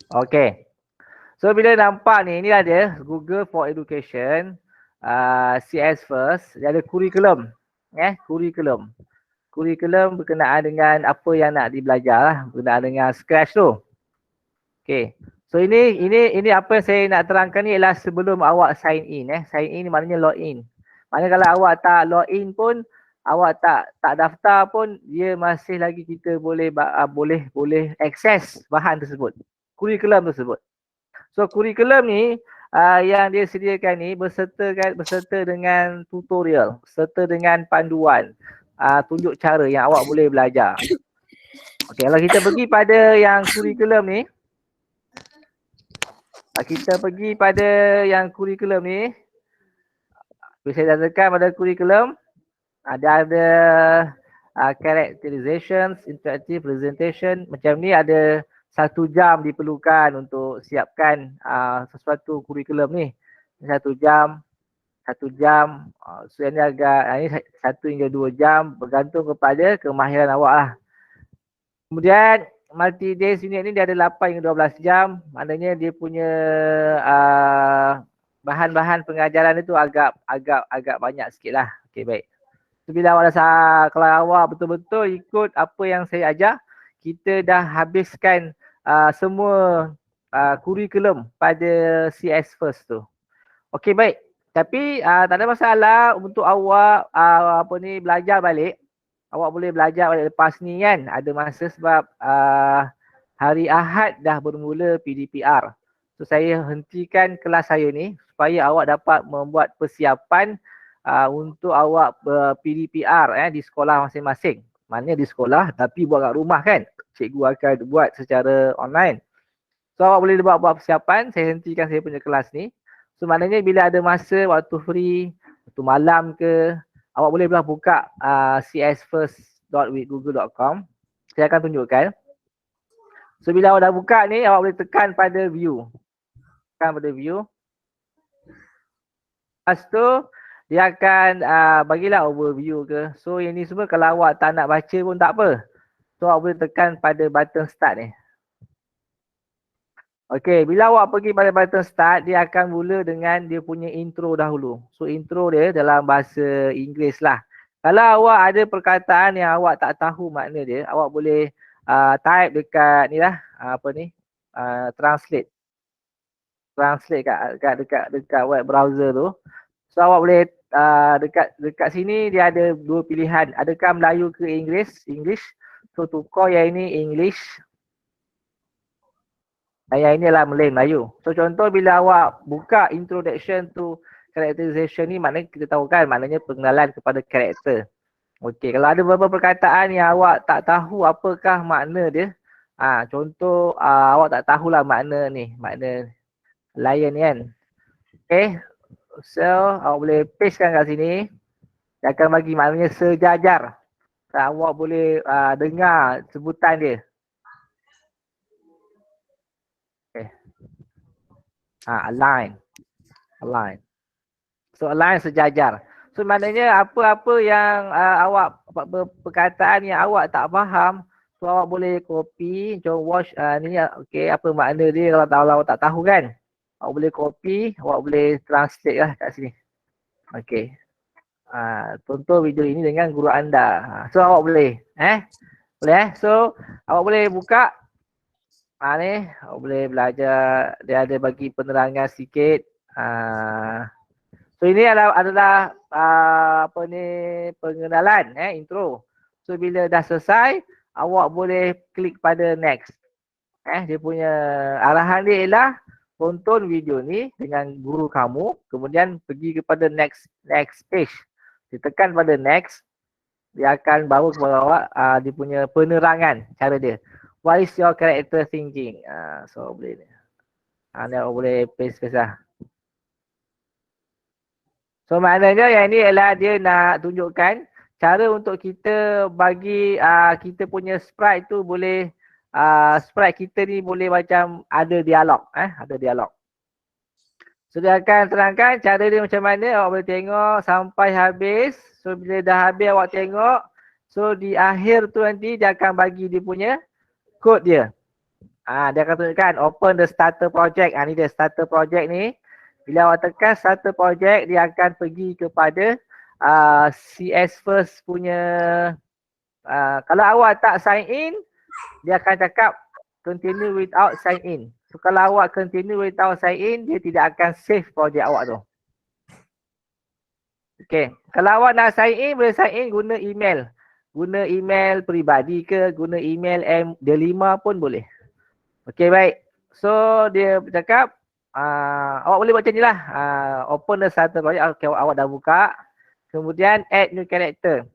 Okay. So bila nampak ni, inilah dia Google for Education, CS First, dia ada kurikulum. Kurikulum. Kurikulum berkenaan dengan apa yang nak dibelajar lah, berkenaan dengan Scratch tu. Okay. So ini apa yang saya nak terangkan ni ialah sebelum awak sign in. Sign in ni maknanya login. Maknanya kalau awak tak login pun, awak tak daftar pun, dia masih lagi kita boleh akses bahan tersebut, kurikulum tersebut. So kurikulum ni yang dia sediakan ni berserta dengan tutorial, berserta dengan panduan, tunjuk cara yang awak boleh belajar. Okey, kalau kita pergi pada yang kurikulum ni, saya dah tekan pada kurikulum, ada characterizations, interactive presentation, macam ni ada 1 jam diperlukan untuk siapkan sesuatu kurikulum ni. 1 jam. So ini agak ini 1 hingga 2 jam bergantung kepada kemahiran awak lah. Kemudian multi days unit ni dia ada 8 hingga 12 jam. Maknanya dia punya bahan-bahan pengajaran itu agak banyak sikit lah. Okay, baik. So, bila awak kalau awak betul-betul ikut apa yang saya ajar, kita dah habiskan semua kurikulum pada CS First tu. Okey, baik. Tapi tak ada masalah untuk awak belajar balik. Awak boleh belajar balik lepas ni kan. Ada masa sebab hari Ahad dah bermula PDPR. So saya hentikan kelas saya ni supaya awak dapat membuat persiapan untuk awak PDPR di sekolah masing-masing. Maknanya di sekolah tapi buat kat rumah kan. Cikgu akan buat secara online. So awak boleh buat persiapan. Saya hentikan saya punya kelas ni. So maknanya bila ada masa, waktu free, waktu malam ke, awak boleh buka csfirst.withgoogle.com. Saya akan tunjukkan. So bila awak dah buka ni, awak boleh tekan pada view. Tekan pada view. Lepas tu, dia akan bagilah overview ke. So yang ni semua kalau awak tak nak baca pun tak apa. So awak boleh tekan pada button start ni. Okey, bila awak pergi pada button start, dia akan mula dengan dia punya intro dahulu. So intro dia dalam bahasa Inggeris lah. Kalau awak ada perkataan yang awak tak tahu makna dia, awak boleh type dekat ni lah, translate. Translate dekat web browser tu. So awak boleh dekat sini dia ada 2 pilihan. Adakah Melayu ke English. So tukar yang ini English. Yang ini adalah Melayu. So contoh bila awak buka introduction to characterization ni, maknanya kita tahu kan, maknanya pengenalan kepada karakter. Okey, kalau ada beberapa perkataan yang awak tak tahu apakah makna dia, contoh awak tak tahulah makna ni, makna lion ni kan. Okay, so awak boleh pastekan kat sini. Dia akan bagi maknanya sejajar. So, awak boleh dengar sebutan dia. Okay. Align. So align sejajar. So maknanya apa-apa yang awak perkataan yang awak tak faham, so awak boleh copy, macam watch ni okey, apa makna dia kalau awak tak tahu kan. Awak boleh copy, awak boleh translate lah kat sini. Okey. Tonton video ini dengan guru anda. So awak boleh boleh So awak boleh buka ni, awak boleh belajar, dia ada bagi penerangan sikit. So ini adalah pengenalan, intro. So bila dah selesai, awak boleh klik pada next. Dia punya arahan dia ialah tonton video ni dengan guru kamu, kemudian pergi kepada next page. Ditekan pada next, dia akan bawa kepada awak dia punya penerangan cara dia. What is your character thinking? So boleh ni. Ni awak boleh paste lah. So maknanya yang ni ialah dia nak tunjukkan cara untuk kita bagi kita punya sprite tu boleh sprite kita ni boleh macam ada dialog, ada dialog. So dia akan terangkan cara dia macam mana, awak boleh tengok sampai habis. So bila dah habis awak tengok, so di akhir tu nanti dia akan bagi dia punya kod dia. Dia akan tunjukkan open the starter project. Ni dia starter project ni. Bila awak tekan starter project, dia akan pergi kepada CS First punya. Kalau awak tak sign in, dia akan cakap continue without sign in. So kalau awak continue without sign in, dia tidak akan save project awak tu. Okay. Kalau awak nak sign in, boleh sign in guna email. Guna email peribadi ke, guna email D5 pun boleh. Okay, baik. So dia bercakap awak boleh buat macam ni lah. Open the starter project. Okay, awak dah buka. Kemudian add new character.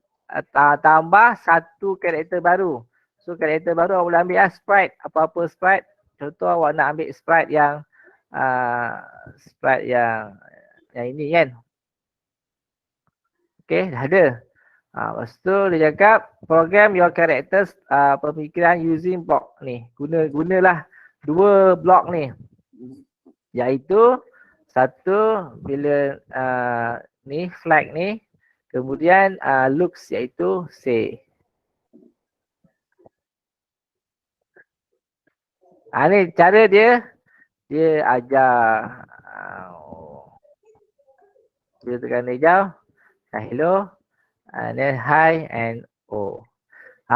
Tambah satu karakter baru. So karakter baru awak boleh ambil sprite. Apa-apa sprite. Contoh awak nak ambil sprite yang ini kan. Okay, dah ada. Lepas tu dia cakap program your characters pemikiran using block ni. Gunalah 2 blok ni. Iaitu satu bila ni flag ni, kemudian looks iaitu say. Ni cara dia ajar dia tekan hijau, hello, and then hi and oh.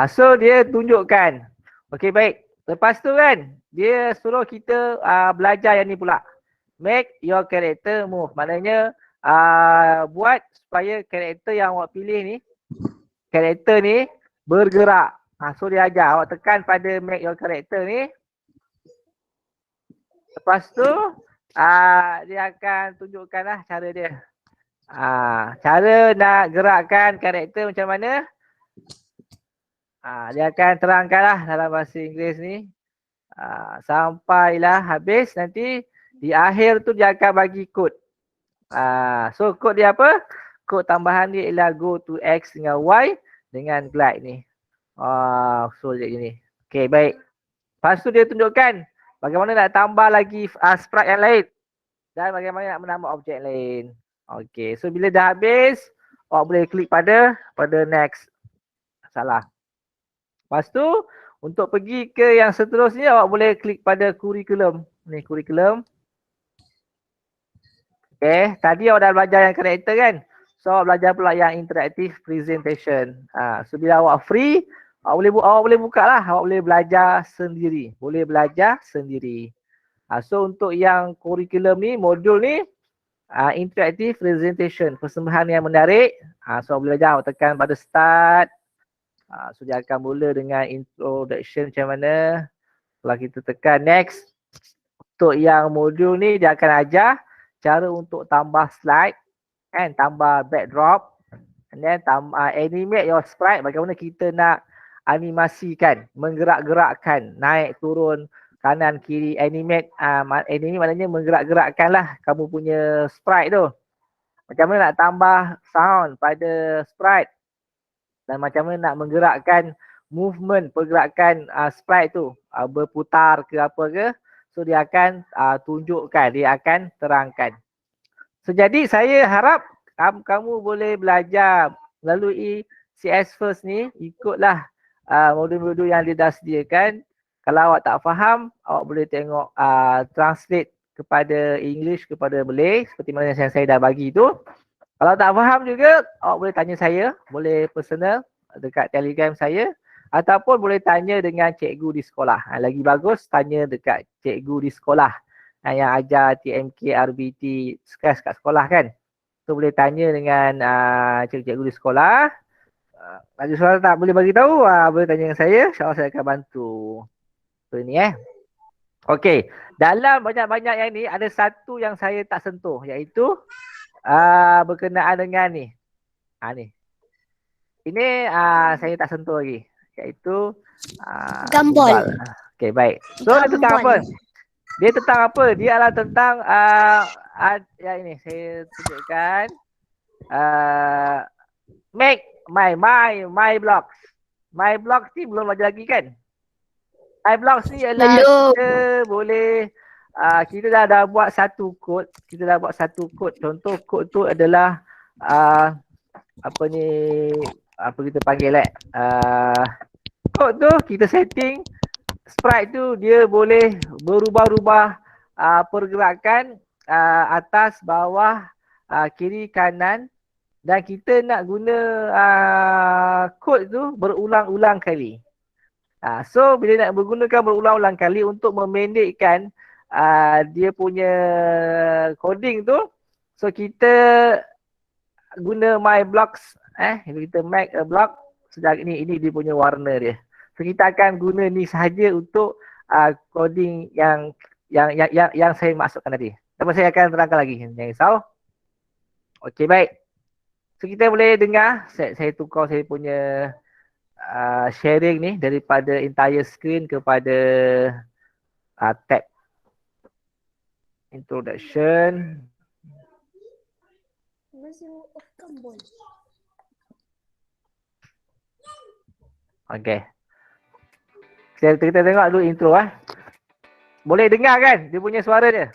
So dia tunjukkan. Okey, baik. Lepas tu kan dia suruh kita belajar yang ni pula. Make your character move. Maknanya buat supaya karakter yang awak pilih ni, karakter ni bergerak. So dia ajar awak tekan pada make your character ni. Lepas tu dia akan tunjukkan lah cara dia. Cara nak gerakkan karakter macam mana. Dia akan terangkan lah dalam bahasa Inggeris ni. Sampailah habis, nanti di akhir tu dia akan bagi kod. So kod dia apa? Kod tambahan dia ialah go to X dengan Y dengan glide ni. So dia gini. Okay, baik. Lepas tu dia tunjukkan bagaimana nak tambah lagi sprite yang lain. Dan bagaimana nak menambah objek lain. Okay, so bila dah habis, awak boleh klik pada next. Salah. Lepas tu, untuk pergi ke yang seterusnya, awak boleh klik pada curriculum. Ni curriculum. Okay, tadi awak dah belajar yang karakter kan? So awak belajar pula yang interactive presentation. So bila awak free, awak boleh buka lah. Awak boleh belajar sendiri. So untuk yang curriculum ni, modul ni, interactive presentation, persembahan yang menarik. So awak boleh belajar, awak tekan pada start. So dia akan mula dengan introduction macam mana. Kalau kita tekan next, untuk yang modul ni dia akan ajar cara untuk tambah slide and tambah backdrop, and then animate your sprite, bagaimana kita nak animasikan, menggerak-gerakkan, naik turun kanan kiri, animate maknanya menggerak-gerakkan lah kamu punya sprite tu. Macam mana nak tambah sound pada sprite, dan macam mana nak menggerakkan movement, pergerakan sprite tu, berputar ke apa ke. So dia akan tunjukkan, dia akan terangkan. So jadi saya harap kamu boleh belajar melalui CS First ni, ikutlah modul-modul yang dia dah sediakan. Kalau awak tak faham, awak boleh tengok translate kepada English kepada Malay seperti mana yang saya dah bagi tu. Kalau tak faham juga, awak boleh tanya saya, boleh personal dekat Telegram saya, ataupun boleh tanya dengan cikgu di sekolah. Lagi bagus tanya dekat cikgu di sekolah yang ajar TMK, RBT, SKAS kat sekolah kan. So boleh tanya dengan cikgu-cikgu di sekolah. Ada soalan tak boleh bagi tahu, boleh tanya dengan saya, insya-Allah saya akan bantu. So ini Okey, dalam banyak-banyak yang ni ada satu yang saya tak sentuh, iaitu berkenaan dengan ni. Ni. Ini saya tak sentuh lagi, iaitu Gumball. Okey, baik. So dia tentang apa? Dia tentang apa? Dia adalah tentang yang ini saya tunjukkan. Make my blocks. My blocks ni belum belajar lagi kan? My blocks ni ialah kita boleh kita dah buat satu kod. Contoh kod tu adalah apa kita panggil kod tu kita setting sprite tu dia boleh berubah-ubah pergerakan atas, bawah, kiri, kanan, dan kita nak guna kod tu berulang-ulang kali. So bila nak menggunakan berulang-ulang kali untuk memendekkan dia punya coding tu, so kita guna my blocks, kita make a block. Sedang ini dia punya warna dia. So kita akan guna ni sahaja untuk coding yang saya masukkan tadi. Tapi saya akan terangkan lagi, jangan risau. Okey, baik. So kita boleh dengar, saya tukar saya punya sharing ni daripada entire screen kepada tab introduction. Okay. Kita tengok dulu intro . Boleh dengar kan dia punya suara dia?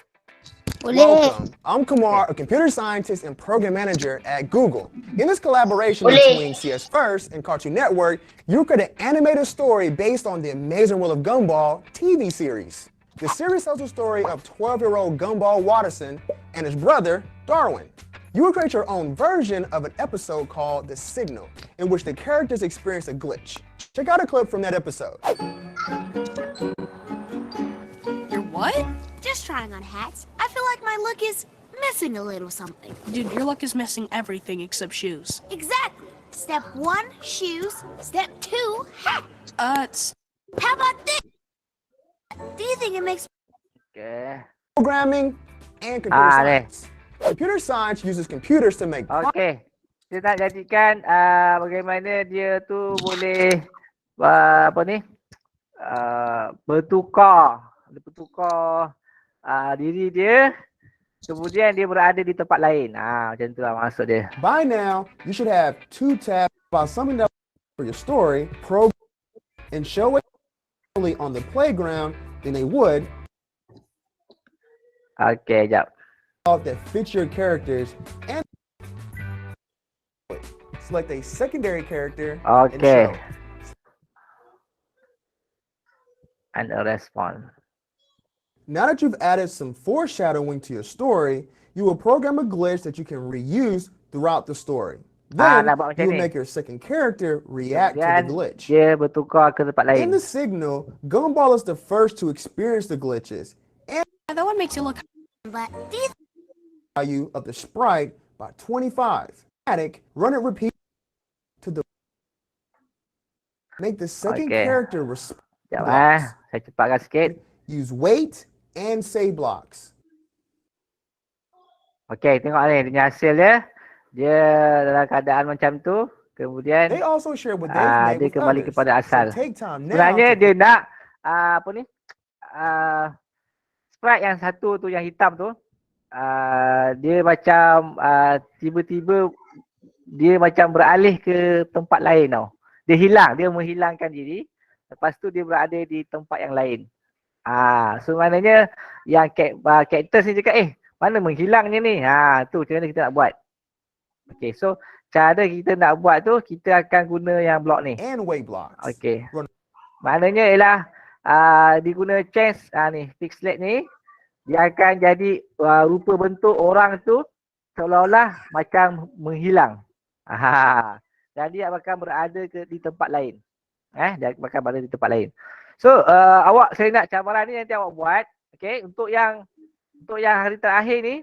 Boleh. Welcome. I'm Kumar, a computer scientist and program manager at Google. In this collaboration between CS First and Cartoon Network, you create an animated story based on the Amazing World of Gumball TV series. The series tells the story of 12-year-old Gumball Watterson and his brother, Darwin. You will create your own version of an episode called The Signal, in which the characters experience a glitch. Check out a clip from that episode. You're what? Just trying on hats. I feel like my look is missing a little something. Dude, your luck is missing everything except shoes. Exactly. Step 1, shoes. Step 2, hat. How about this? Do you think it makes... Okay. Programming and computer science. Computer science uses computers to make... Okay. Kita nak jadikan bagaimana dia tu boleh bertukar diri dia, kemudian dia berada di tempat lain. Macam tu lah maksud dia. By now, you should have 2 tabs about something that for your story, program, and show it on the playground than they would. Okay, jap. That fits your characters and select a secondary character. Okay. And a response. Now that you've added some foreshadowing to your story, you will program a glitch that you can reuse throughout the story. Then you will make your second character react to the glitch. Dia bertukar ke tempat lain. In the signal, Gumball is the first to experience the glitches and that one makes you look. But value of the sprite by 25. Run it repeat to the make the second character respond. Saya cepatkan sikit. Use wait and save blocks. Okay, tengok ni dia hasil dia. Dia dalam keadaan macam tu. Kemudian they also share what dia kembali kepada asal. So take time now. Sebenarnya dia nak sprite yang satu tu yang hitam tu, dia macam tiba-tiba dia macam beralih ke tempat lain tau. Dia hilang, dia menghilangkan diri. Lepas tu dia berada di tempat yang lain. So maknanya yang karakter ni cakap, mana menghilangnya ni? Tu macam mana kita nak buat. Okay, so cara kita nak buat tu, kita akan guna yang blok ni. And wait blocks. Okay. Maknanya ialah diguna change ni, pixelate ni, dia akan jadi rupa bentuk orang tu seolah-olah macam menghilang. Dan dia akan berada di tempat lain. Dia akan berada di tempat lain. So saya nak cabaran ni nanti awak buat. Okay, untuk yang hari terakhir ni,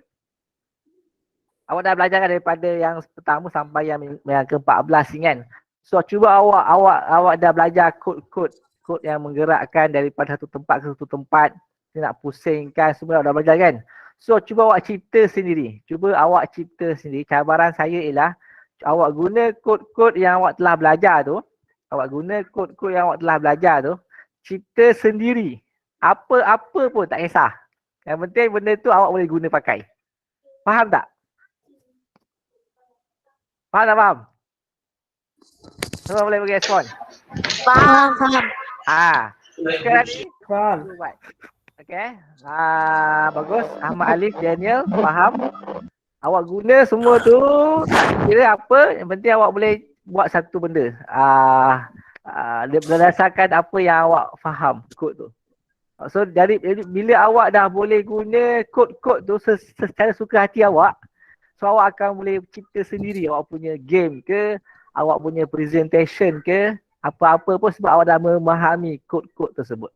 awak dah belajar daripada yang pertama sampai yang ke-14 ni kan. So cuba awak dah belajar kod yang menggerakkan daripada satu tempat ke satu tempat. Dia nak pusingkan semua dah belajar kan. So cuba awak cipta sendiri. Cabaran saya ialah awak guna kod-kod yang awak telah belajar tu. Cipta sendiri. Apa pun tak kisah. Yang penting benda tu awak boleh guna pakai. Faham tak? Faham? Semua boleh bagi respon? Faham. Sekarang ni faham. Okay. Bagus. Ahmad Alif, Daniel, faham? Awak guna semua tu, tak kira apa, yang penting awak boleh buat satu benda. berdasarkan apa yang awak faham kod tu. So jadi bila awak dah boleh guna kod-kod tu secara suka hati awak, so awak akan boleh cipta sendiri awak punya game ke, awak punya presentation ke, apa-apa pun sebab awak dah memahami kod-kod tersebut.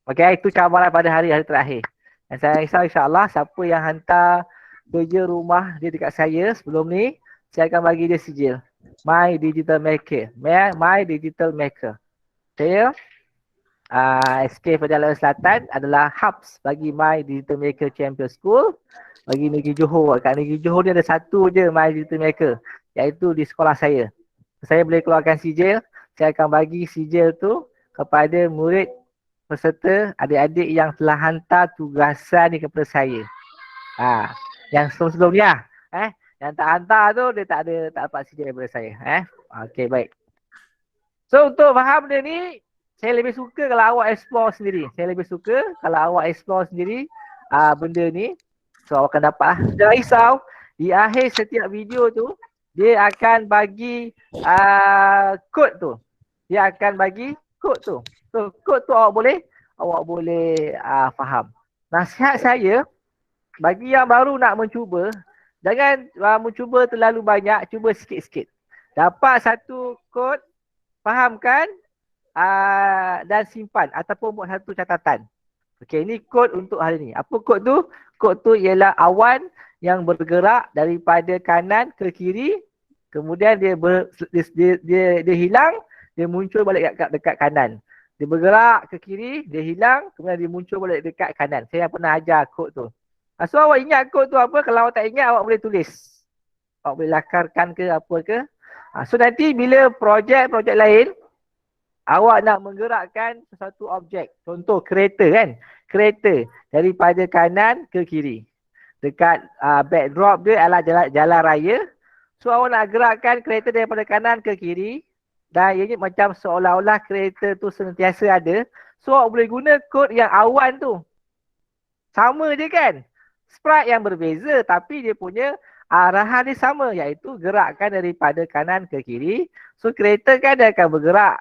Okay, itu cabaran pada hari-hari terakhir. Dan saya risau insyaAllah siapa yang hantar kerja rumah dia dekat saya sebelum ni, saya akan bagi dia sijil. My Digital Maker. My Digital Maker. Saya SK Perjalanan Selatan adalah hubs bagi My Digital Maker Champion School bagi Negeri Johor. Kat Negeri Johor ni ada satu je My Digital Maker, iaitu di sekolah saya. Saya boleh keluarkan sijil, saya akan bagi sijil tu kepada murid peserta, adik-adik yang telah hantar tugasan ni kepada saya. Yang sebelum ni lah. Yang tak hantar tu dia tak dapat sijil daripada saya. Okey, baik. So untuk faham dia ni, saya lebih suka kalau awak explore sendiri. Saya lebih suka kalau awak explore sendiri benda ni. So awak akan dapat. Jangan risau, di akhir setiap video tu, dia akan bagi kod tu. Dia akan bagi kod tu. So kod tu awak boleh faham. Nasihat saya, bagi yang baru nak mencuba, jangan mencuba terlalu banyak, cuba sikit-sikit. Dapat satu kod, fahamkan, dan simpan ataupun buat satu catatan. Okey, ini kod untuk hari ni. Apa kod tu? Kod tu ialah awan yang bergerak daripada kanan ke kiri, kemudian dia hilang, dia muncul balik dekat kanan. Dia bergerak ke kiri, dia hilang, kemudian dia muncul balik dekat kanan. Saya pernah ajar kod tu. So awak ingat kod tu apa? Kalau awak tak ingat, awak boleh tulis. Awak boleh lakarkan ke apa ke. So nanti bila projek lain, awak nak menggerakkan sesuatu objek. Contoh kereta kan. Kereta daripada kanan ke kiri. Dekat backdrop dia adalah jalan raya. So awak nak gerakkan kereta daripada kanan ke kiri. Dan ianya macam seolah-olah kereta tu sentiasa ada. So awak boleh guna kod yang awan tu. Sama je kan. Sprite yang berbeza tapi dia punya arahan dia sama. Iaitu gerakkan daripada kanan ke kiri. So kereta kan dia akan bergerak.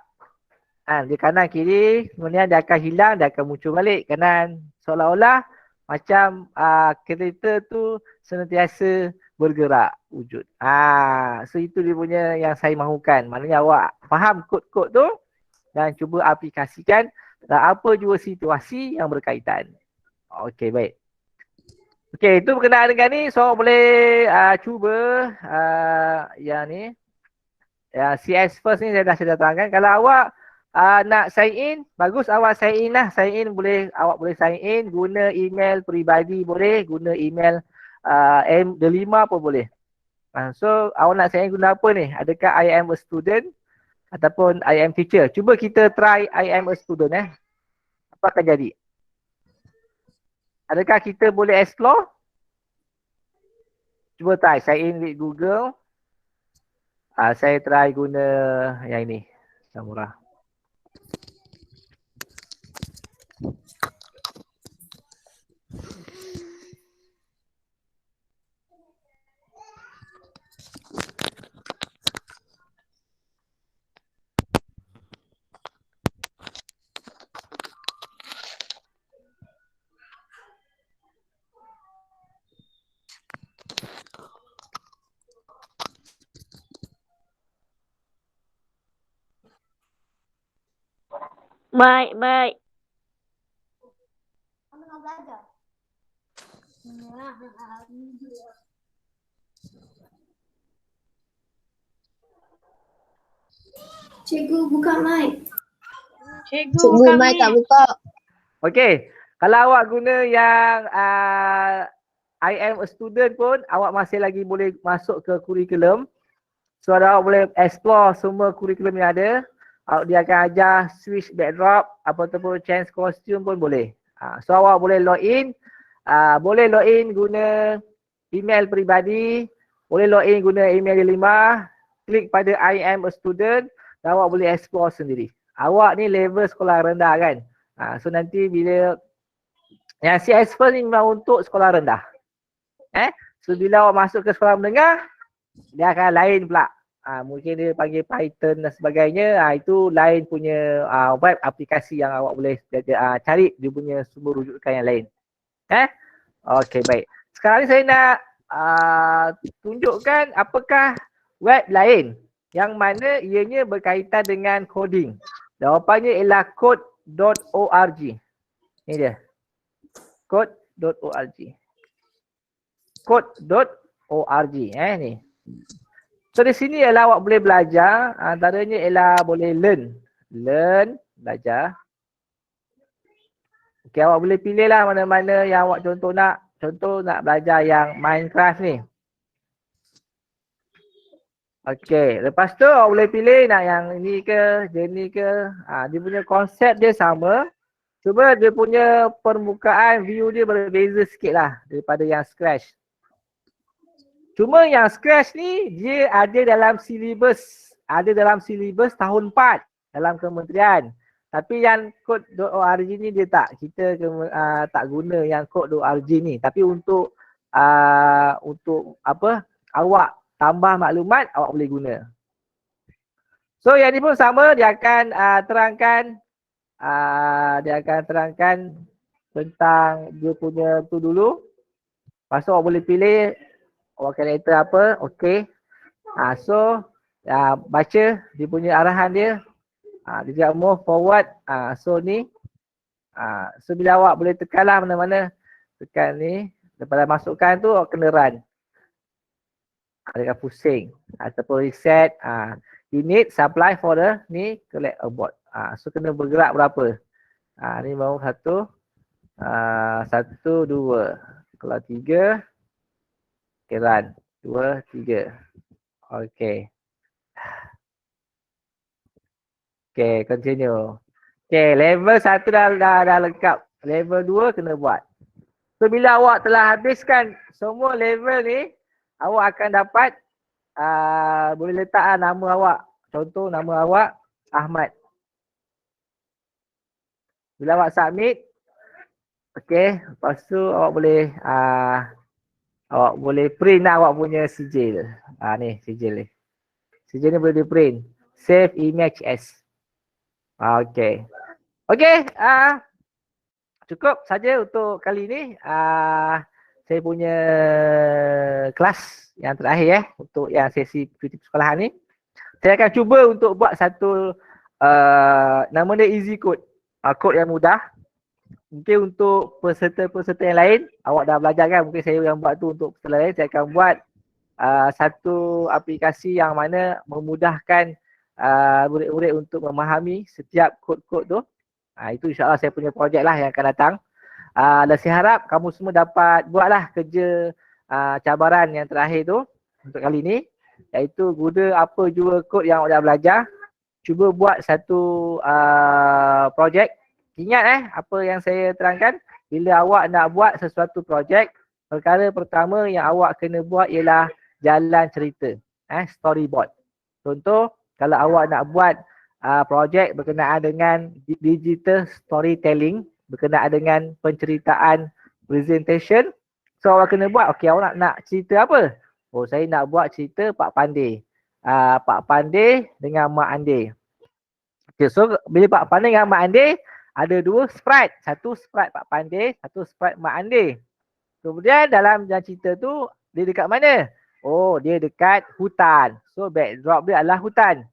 Di kanan kiri, kemudian dia akan hilang, dia akan muncul balik kanan. Seolah-olah macam kereta tu senantiasa bergerak wujud. So itu dia punya yang saya mahukan. Maknanya awak faham kod-kod tu dan cuba aplikasikan dalam apa jua situasi yang berkaitan. Okey, baik. Okey, itu berkenaan dengan ni. So awak boleh cuba yang ni. CS first ni saya dah terangkan. Kalau awak nak sign in, bagus awak sign in lah. Awak boleh sign in guna email peribadi boleh, guna email M5 pun boleh. So awak nak sign in guna apa ni? Adakah I am a student ataupun I am teacher? Cuba kita try I am a student Apa akan jadi? Adakah kita boleh explore? Cuba try sign in with Google. Saya try guna yang ini, yang murah. Baik. Cikgu buka mic. Cikgu mic tak buka. Okey, kalau awak guna yang I am a student pun, awak masih lagi boleh masuk ke kurikulum. So awak boleh explore semua kurikulum yang ada. Dia akan ajar switch backdrop ataupun change costume pun boleh. So awak boleh login. Boleh login guna email peribadi. Boleh login guna email 5. Klik pada I am a student. Dan awak boleh explore sendiri. Awak ni level sekolah rendah kan. So nanti bila yang CS first ni memang untuk sekolah rendah. So bila awak masuk ke sekolah menengah, dia akan lain pula. mungkin dia panggil Python dan sebagainya, itu lain punya web aplikasi yang awak boleh cari dia punya sumber rujukan yang lain. Okey, baik. Sekarang ni saya nak tunjukkan apakah web lain yang mana ianya berkaitan dengan coding. Jawapannya ialah code.org. Ni dia. Code.org. Code.org ni. So di sini ialah awak boleh belajar, antaranya ialah boleh learn, belajar. Okey, awak boleh pilih lah mana-mana yang awak contoh nak belajar yang Minecraft ni. Okey, lepas tu awak boleh pilih nak yang ini ke, jenis ke. Dia punya konsep dia sama. Cuma dia punya permukaan view dia berbeza sikit lah daripada yang Scratch. Cuma yang Scratch ni dia ada dalam silibus tahun 4 dalam kementerian. Tapi yang code.org ni dia tak. Kita tak guna yang code.org ni. Tapi untuk awak tambah maklumat, awak boleh guna. So yang ni pun sama, dia akan terangkan tentang dia punya tu dulu. Lepas tu awak boleh pilih awak karakter apa, okey. So baca dia punya arahan dia. Dia juga move forward. So ni. So bila awak boleh tekan lah mana-mana. Tekan ni. Lepas masukkan tu awak kena run. Dekat pusing. Ataupun reset. Unit supply for the ni collect abort. So kena bergerak berapa. Ni baru 1. 1, 2. Kalau 3. Okay, run. 2, 3. Okay. Okay, continue. Okay, level 1 dah lengkap. Level 2 kena buat. So, bila awak telah habiskan semua level ni, awak akan dapat boleh letak nama awak. Contoh nama awak Ahmad. Bila awak submit, okay, lepas tu awak boleh print lah awak punya sijil. Ni sijil ni. Sijil ni boleh di print. Save image as. Okay. Okay. Cukup saja untuk kali ni. Saya punya kelas yang terakhir untuk yang sesi cuti persekolahan ni. Saya akan cuba untuk buat satu nama dia easy code. Kod yang mudah. Mungkin untuk peserta-peserta yang lain, awak dah belajar kan, mungkin saya yang buat tu untuk peserta lain, saya akan buat satu aplikasi yang mana memudahkan murid-murid untuk memahami setiap kod-kod tu. Itu insyaAllah saya punya projek lah yang akan datang. Dan saya harap kamu semua dapat buatlah kerja cabaran yang terakhir tu untuk kali ni. Iaitu guna apa jua kod yang awak dah belajar. Cuba buat satu projek. Ingat apa yang saya terangkan. Bila awak nak buat sesuatu projek, perkara pertama yang awak kena buat ialah jalan cerita. Storyboard. Contoh, kalau awak nak buat projek berkenaan dengan digital storytelling, berkenaan dengan penceritaan presentation, so awak kena buat, okey awak nak cerita apa? Oh, saya nak buat cerita Pak Pandey. Pak Pandey dengan Mak Andey. Okay, so bila Pak Pandey dengan Mak Andey, ada 2 sprite. Satu sprite Pak Pandey, satu sprite Mak Andey. Kemudian dalam cerita tu, dia dekat mana? Oh, dia dekat hutan. So backdrop dia adalah hutan.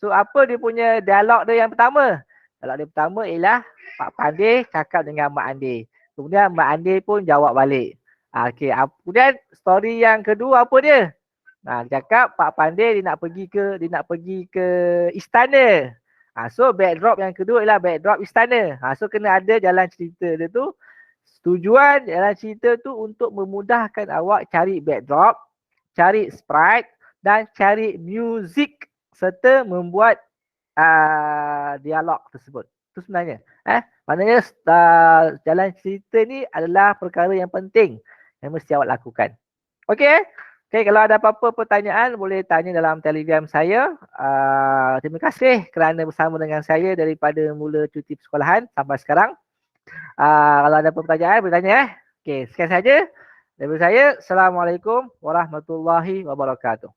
So apa dia punya dialog dia yang pertama? Dialog dia pertama ialah Pak Pandey cakap dengan Mak Andey. Kemudian Mak Andey pun jawab balik. Okey, kemudian story yang kedua apa dia? Dia cakap Pak Pandey dia nak pergi ke istana. So backdrop yang kedua ialah backdrop istana. So kena ada jalan cerita dia tu. Tujuan jalan cerita tu untuk memudahkan awak cari backdrop, cari sprite dan cari music serta membuat dialog tersebut. Itu sebenarnya. Maknanya jalan cerita ni adalah perkara yang penting yang mesti awak lakukan. Okey. Okay, kalau ada apa-apa pertanyaan boleh tanya dalam Telegram saya. Terima kasih kerana bersama dengan saya daripada mula cuti persekolahan sampai sekarang. Kalau ada pertanyaan boleh tanya. Okey, sekian saja daripada saya. Assalamualaikum warahmatullahi wabarakatuh.